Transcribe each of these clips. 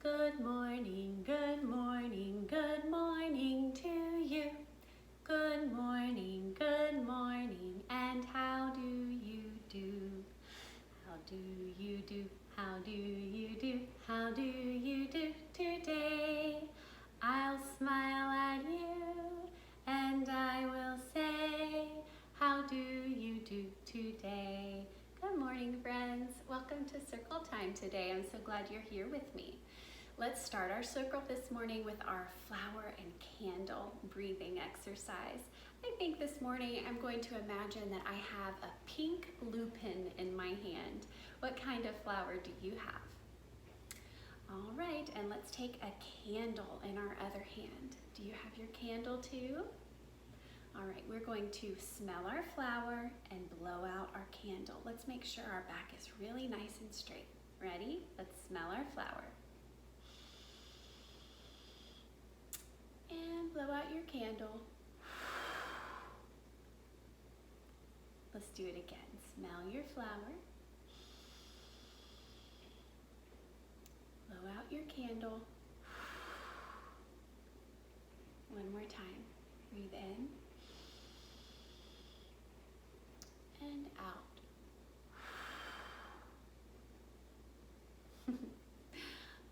Good morning, good morning, good morning to you. Good morning, and how do you do? How do you do? How do you do? How do you do today? I'll smile at you and I will say, how do you do today? Good morning, friends. Welcome to Circle Time today. I'm so glad you're here with me. Let's start our circle this morning with our flower and candle breathing exercise. I think this morning I'm going to imagine that I have a pink lupin in my hand. What kind of flower do you have? All right, and let's take a candle in our other hand. Do you have your candle too? All right, we're going to smell our flower and blow out our candle. Let's make sure our back is really nice and straight. Ready? Let's smell our flower. And blow out your candle. Let's do it again. Smell your flower. Blow out your candle. One more time. Breathe in and out.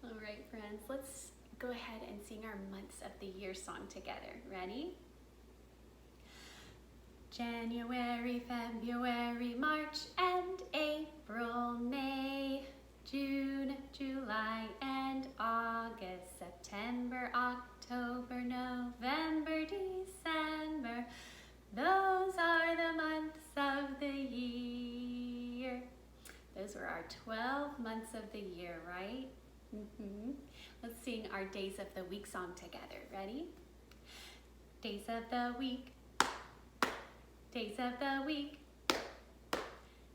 All right, friends, let's go ahead and sing our months of the year song together. Ready? January, February, March, and April, May, June, July, and August, September, October, November, December. Those are the months of the year. Those were our 12 months of the year, right? Let's sing our Days of the Week song together. Ready? Days of the week. Days of the week.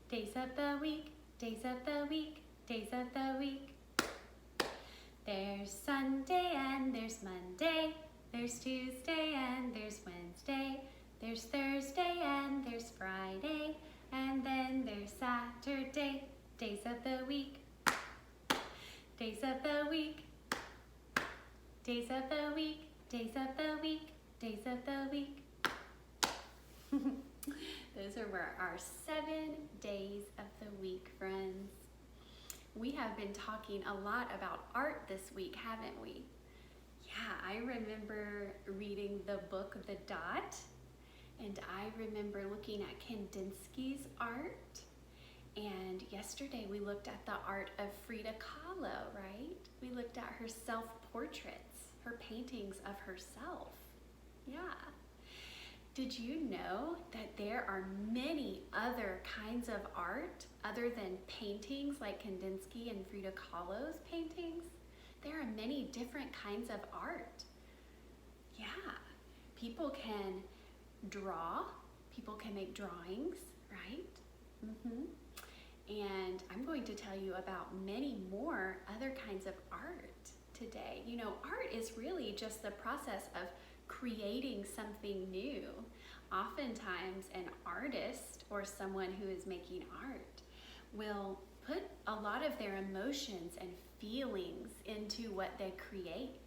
Days of the week. Days of the week. Days of the week. There's Sunday and there's Monday. There's Tuesday and there's Wednesday. There's Thursday and there's Friday. And then there's Saturday. Days of the week. Days of the week. Days of the week. Days of the week. Days of the week. Those are our 7 days of the week, friends. We have been talking a lot about art this week, haven't we? Yeah, I remember reading the book The Dot, and I remember looking at Kandinsky's art. And yesterday we looked at the art of Frida Kahlo, right? We looked at her self-portraits, her paintings of herself. Yeah. Did you know that there are many other kinds of art other than paintings like Kandinsky and Frida Kahlo's paintings? There are many different kinds of art. Yeah, people can draw, people can make drawings, right? And I'm going to tell you about many more other kinds of art today. You know, art is really just the process of creating something new. Oftentimes an artist or someone who is making art will put a lot of their emotions and feelings into what they create.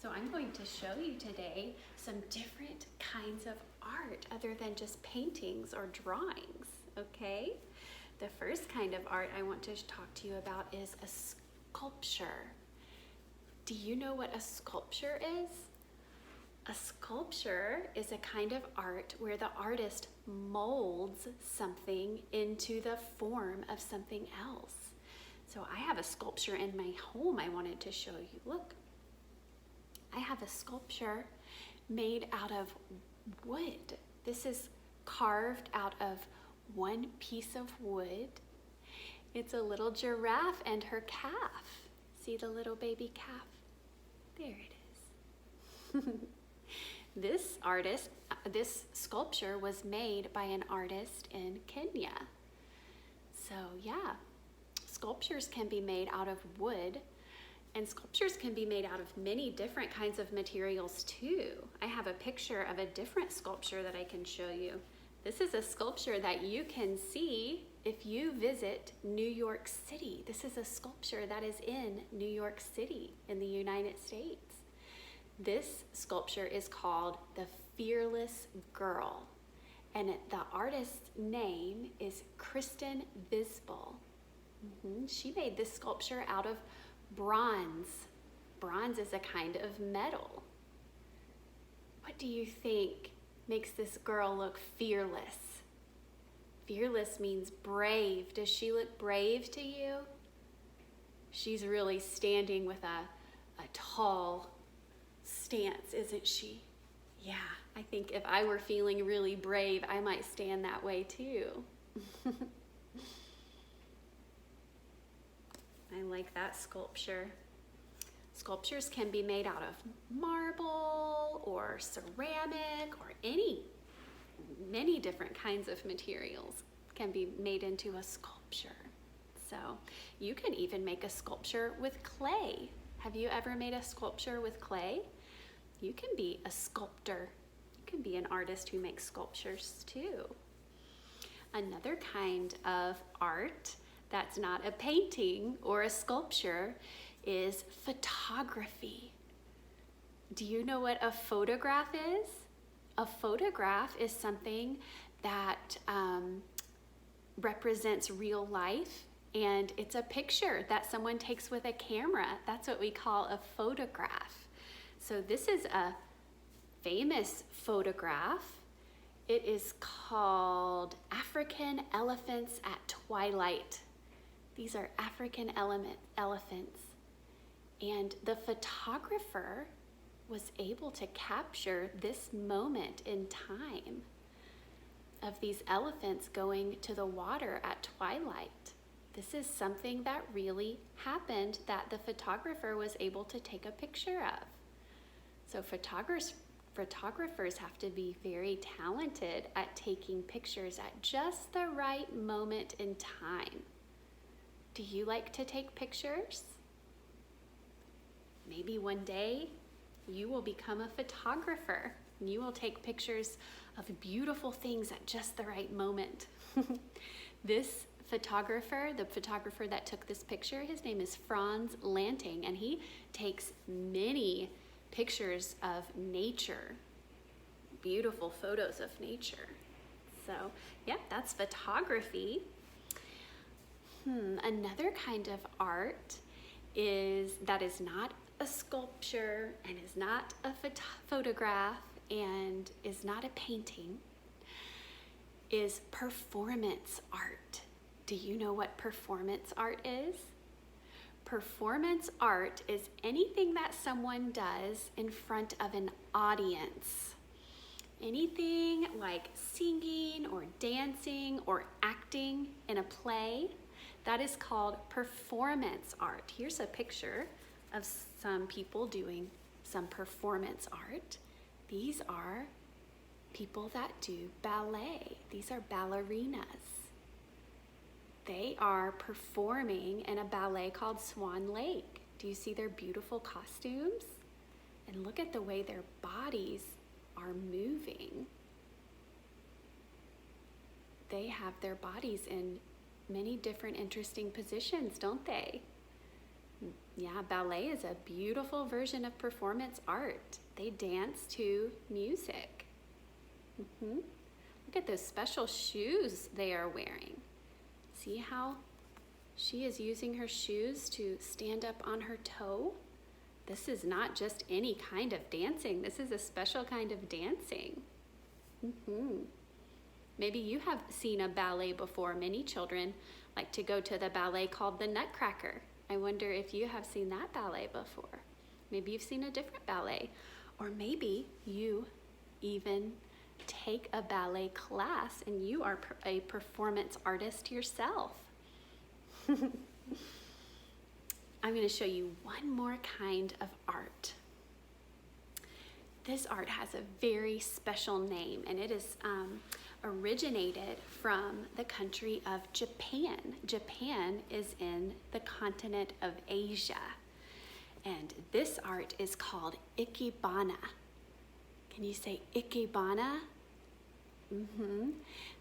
So I'm going to show you today some different kinds of art other than just paintings or drawings, okay? The first kind of art I want to talk to you about is a sculpture. Do you know what a sculpture is? A sculpture is a kind of art where the artist molds something into the form of something else. So I have a sculpture in my home I wanted to show you. Look, I have a sculpture made out of wood. This is carved out of one piece of wood. It's a little giraffe and her calf. See the little baby calf? There it is. This sculpture was made by an artist in Kenya. So yeah, sculptures can be made out of wood, and sculptures can be made out of many different kinds of materials too. I have a picture of a different sculpture that I can show you. This is a sculpture that you can see if you visit New York City, this is a sculpture that is in New York City in the United States. This sculpture is called The Fearless Girl, and the artist's name is Kristen Visbal. She made this sculpture out of bronze. Bronze is a kind of metal. What do you think makes this girl look fearless? Fearless means brave. Does she look brave to you? She's really standing with a tall stance, isn't she? Yeah, I think if I were feeling really brave, I might stand that way too. I like that sculpture. Sculptures can be made out of marble or ceramic or many different kinds of materials can be made into a sculpture. So you can even make a sculpture with clay. Have you ever made a sculpture with clay? You can be a sculptor. You can be an artist who makes sculptures too. Another kind of art that's not a painting or a sculpture is photography. Do you know what a photograph is? A photograph is something that represents real life, and it's a picture that someone takes with a camera. That's what we call a photograph. So this is a famous photograph. It is called African Elephants at Twilight. These are African elephants. And the photographer was able to capture this moment in time of these elephants going to the water at twilight. This is something that really happened that the photographer was able to take a picture of. So photographers have to be very talented at taking pictures at just the right moment in time. Do you like to take pictures? Maybe one day you will become a photographer and you will take pictures of beautiful things at just the right moment. This photographer, the photographer that took this picture, his name is Franz Lanting, and he takes many pictures of nature, beautiful photos of nature. So, yeah, that's photography. Another kind of art that is not a sculpture and is not a photograph and is not a painting is performance art. Do you know what performance art is? Performance art is anything that someone does in front of an audience. Anything like singing or dancing or acting in a play, that is called performance art. Here's a picture of some people doing some performance art. These are people that do ballet. These are ballerinas. They are performing in a ballet called Swan Lake. Do you see their beautiful costumes? And look at the way their bodies are moving. They have their bodies in many different interesting positions, don't they? Yeah, ballet is a beautiful version of performance art. They dance to music. Look at those special shoes they are wearing. See how she is using her shoes to stand up on her toe? This is not just any kind of dancing. This is a special kind of dancing. Maybe you have seen a ballet before. Many children like to go to the ballet called the Nutcracker. I wonder if you have seen that ballet before. Maybe you've seen a different ballet, or maybe you even take a ballet class and you are a performance artist yourself. I'm going to show you one more kind of art. This art has a very special name, and it is originated from the country of Japan. Japan is in the continent of Asia, and this art is called Ikebana. Can you say Ikebana?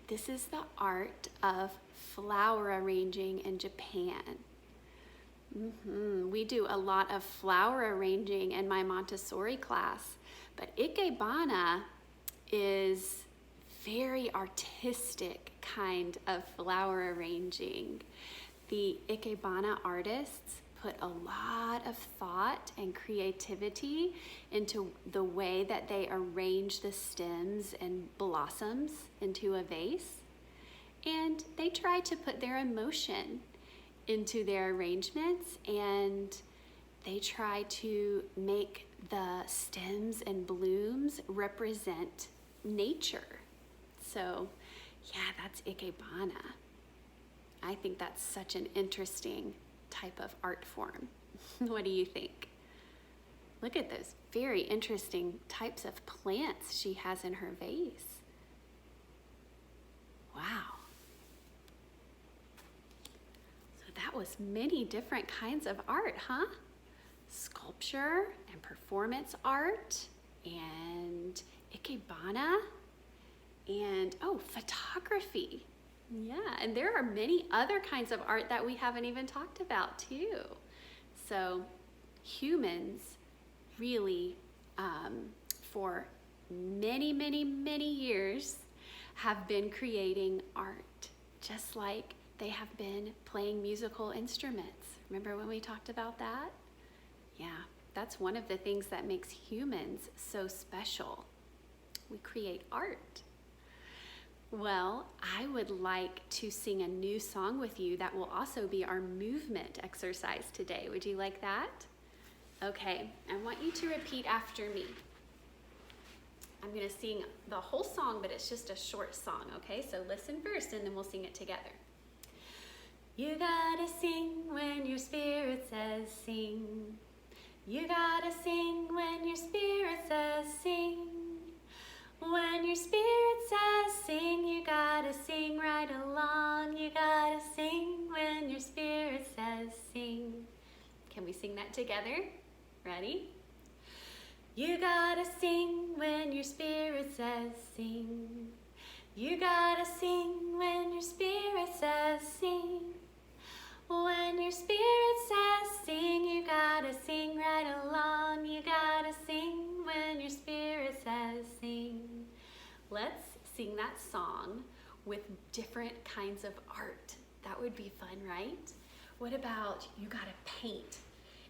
This is the art of flower arranging in Japan. We do a lot of flower arranging in my Montessori class, but ikebana is very artistic kind of flower arranging. The ikebana artists put a lot of thought and creativity into the way that they arrange the stems and blossoms into a vase. And they try to put their emotion into their arrangements, and they try to make the stems and blooms represent nature. So yeah, that's ikebana. I think that's such an interesting type of art form. What do you think? Look at those very interesting types of plants she has in her vase. Wow. So that was many different kinds of art, huh? Sculpture and performance art and ikebana and photography. Yeah, and there are many other kinds of art that we haven't even talked about too. So humans really, for many, many, many years, have been creating art, just like they have been playing musical instruments. Remember when we talked about that? Yeah, that's one of the things that makes humans so special. We create art. Well, I would like to sing a new song with you that will also be our movement exercise today. Would you like that? Okay, I want you to repeat after me. I'm gonna sing the whole song, but it's just a short song, okay? So listen first and then we'll sing it together. You gotta sing when your spirit says sing. You gotta sing when your spirit says sing. When your spirit says sing, you gotta sing right along. You gotta sing when your spirit says sing. Can we sing that together? Ready? You gotta sing when your spirit says sing. You gotta sing when your spirit says sing. When your spirit says sing, you gotta sing right along. You gotta sing when your spirit says sing. Let's sing that song with different kinds of art. That would be fun, right? What about you gotta paint?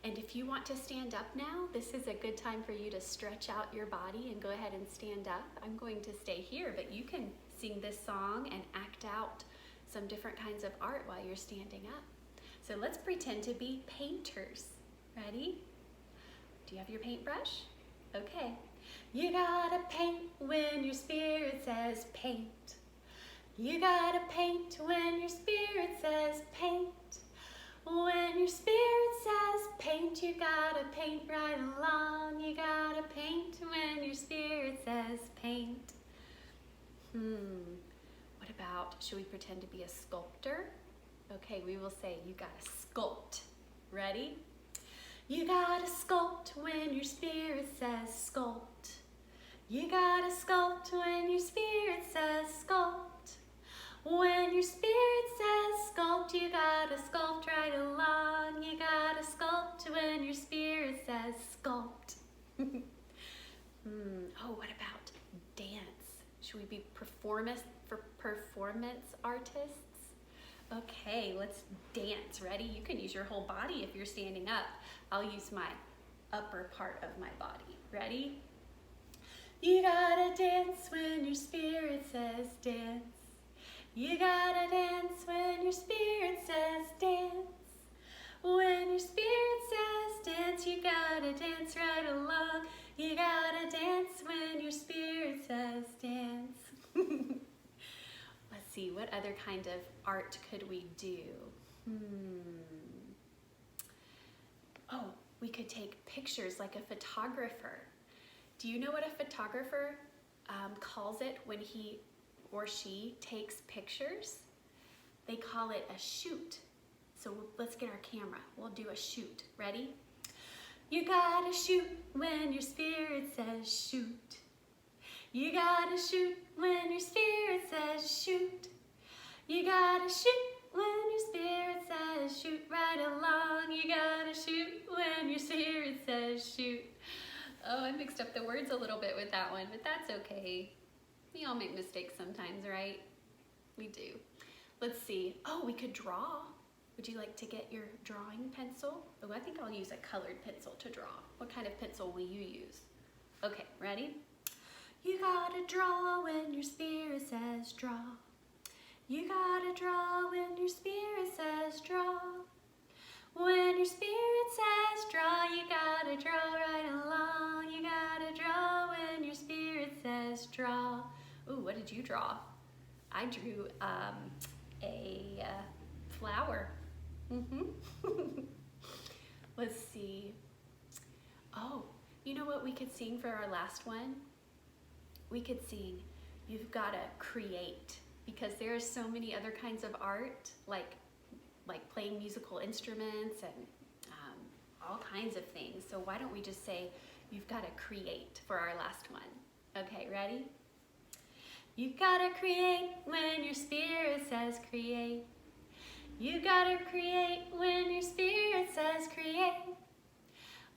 And if you want to stand up now, this is a good time for you to stretch out your body and go ahead and stand up. I'm going to stay here, but you can sing this song and act out some different kinds of art while you're standing up. So let's pretend to be painters. Ready? Do you have your paintbrush? Okay. You gotta paint when your spirit says paint. You gotta paint when your spirit says paint. When your spirit says paint, you gotta paint right along. You gotta paint when your spirit says paint. What about, should we pretend to be a sculptor? Okay, we will say you gotta sculpt. Ready? You gotta sculpt when your spirit says sculpt. You gotta sculpt when your spirit says sculpt. When your spirit says sculpt, you gotta sculpt right along. You gotta sculpt when your spirit says sculpt. What about dance? Should we be performance artists? Okay, let's dance. Ready? You can use your whole body if you're standing up. I'll use my upper part of my body. Ready? You gotta dance when your spirit says dance. You gotta dance when your spirit says dance. When your spirit says dance, you gotta dance right along. You gotta dance when your spirit says dance. Let's see, what other kind of art could we do? We could take pictures like a photographer. Do you know what a photographer calls it when he or she takes pictures? They call it a shoot. So let's get our camera. We'll do a shoot. Ready? You gotta shoot when your spirit says shoot. You gotta shoot when your spirit says shoot. You gotta shoot when your spirit says shoot right along. You gotta shoot when your spirit says shoot. Oh, I mixed up the words a little bit with that one, but that's okay. We all make mistakes sometimes, right? We do. Let's see. Oh, we could draw. Would you like to get your drawing pencil? Oh, I think I'll use a colored pencil to draw. What kind of pencil will you use? Okay, ready? You gotta draw when your spirit says draw. You gotta draw when your spirit says draw. When your spirit says draw, you gotta draw right along. You gotta draw when your spirit says draw. Ooh, what did you draw? I drew a flower. Let's see. Oh, you know what we could sing for our last one? We could sing, you've gotta create, because there are so many other kinds of art, like playing musical instruments and all kinds of things. So why don't we just say, you've gotta create for our last one. Okay, ready? You gotta create when your spirit says create. You gotta create when your spirit says create.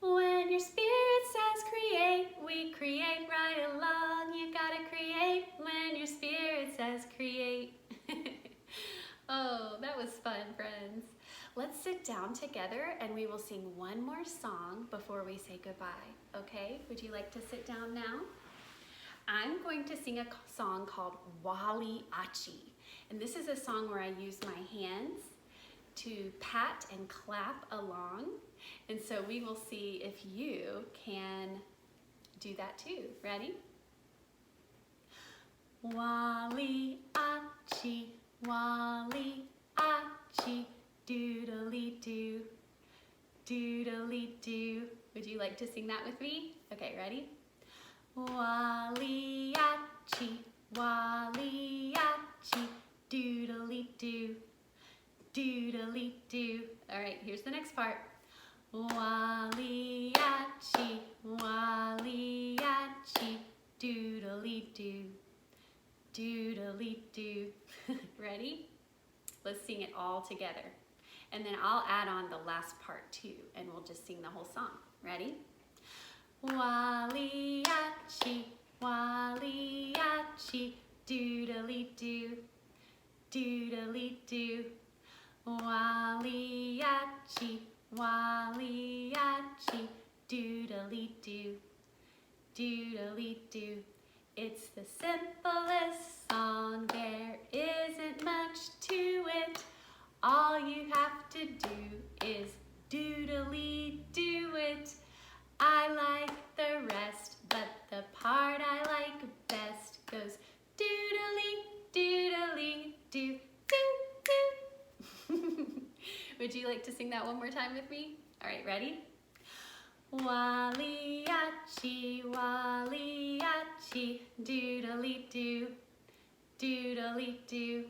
When your spirit says create, we create right along. You gotta create when your spirit says create. Oh, that was fun, friends. Let's sit down together and we will sing one more song before we say goodbye, okay? Would you like to sit down now? I'm going to sing a song called Wali Achi. And this is a song where I use my hands to pat and clap along. And so we will see if you can do that too. Ready? Wali Achi, Wali Achi, doodly doo, doodly doo. Would you like to sing that with me? Okay, ready? Wali Achi, Wali Achi, doodly doo, doodly doo. All right, here's the next part. Wali Achi, Wali Achi, doodly doo, doodly doo. Ready? Let's sing it all together. And then I'll add on the last part too, and we'll just sing the whole song. Ready? Wali Achi, Wali Achi, doodly doo, doodly doo. Wali Achi, Wali Achi, doodly doo, doodly doo. It's the simplest song, there isn't much to it. All you have to do is doodly do it. I like the rest, but the part I like best goes doodly, doodly, doo, doo, doo. Would you like to sing that one more time with me? All right, ready? Wali Achi, Wali Achi, doodly doo, doodly doo.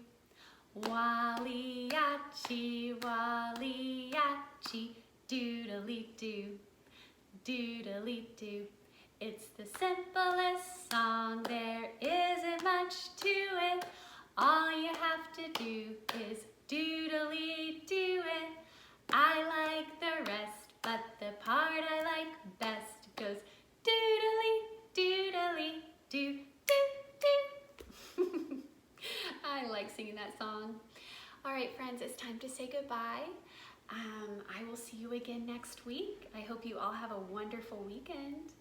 Wali Achi, Wali Achi, doodly doo, doodly doo. It's the simplest song, there isn't much to it. All you have to do is doodly do it. I like the rest, but the part I like best goes doodly, doodly, doo, doo, doo. I like singing that song. All right, friends, it's time to say goodbye. I will see you again next week. I hope you all have a wonderful weekend.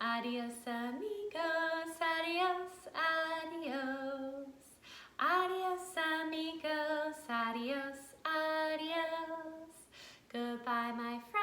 Adios, amigos, adios, adios. Adios, amigos, adios, adios. Goodbye, my friends.